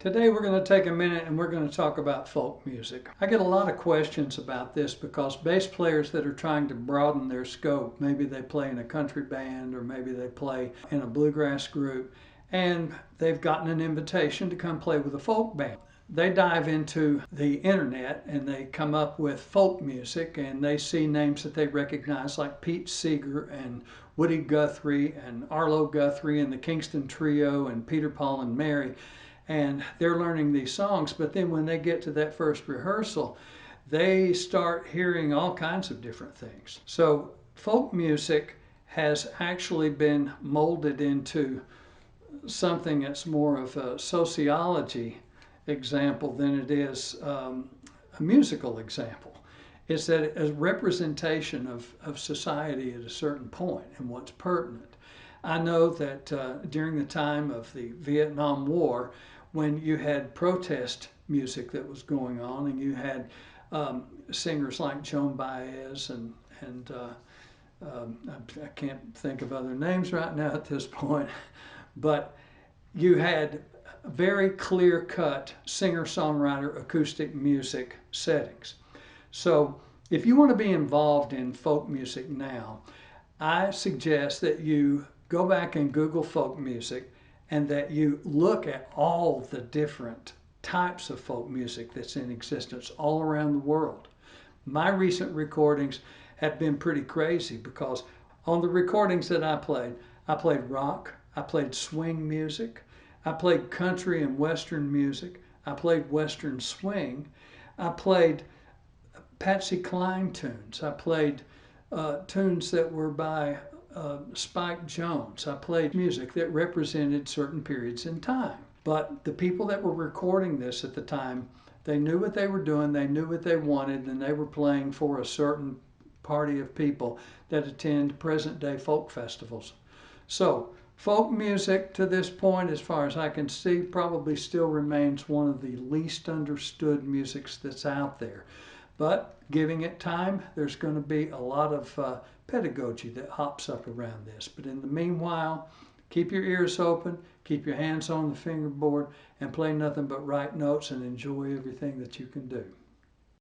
Today we're going to take a minute and we're going to talk about folk music. I get a lot of questions about this because bass players that are trying to broaden their scope, maybe they play in a country band or maybe they play in a bluegrass group, and they've gotten an invitation to come play with a folk band. They dive into the internet and they come up with folk music and they see names that they recognize like Pete Seeger and Woody Guthrie and Arlo Guthrie and the Kingston Trio and Peter, Paul and Mary, and they're learning these songs. But then when they get to that first rehearsal, they start hearing all kinds of different things. So folk music has actually been molded into something that's more of a sociology example than it is a musical example. It's that a representation of society at a certain point and what's pertinent. I know that during the time of the Vietnam War, when you had protest music that was going on, and you had singers like Joan Baez and I can't think of other names right now at this point, but you had very clear-cut singer-songwriter acoustic music settings. So if you want to be involved in folk music now, I suggest that you go back and Google folk music and that you look at all the different types of folk music that's in existence all around the world. My recent recordings have been pretty crazy because on the recordings that I played rock, I played swing music, I played country and western music, I played western swing, I played Patsy Cline tunes, I played tunes that were by Spike Jones. I played music that represented certain periods in time. But the people that were recording this at the time, they knew what they were doing, they knew what they wanted, and they were playing for a certain party of people that attend present-day folk festivals. So folk music to this point, as far as I can see, probably still remains one of the least understood musics that's out there. But giving it time, there's going to be a lot of pedagogy that hops up around this. But in the meanwhile, keep your ears open, keep your hands on the fingerboard, and play nothing but right notes and enjoy everything that you can do.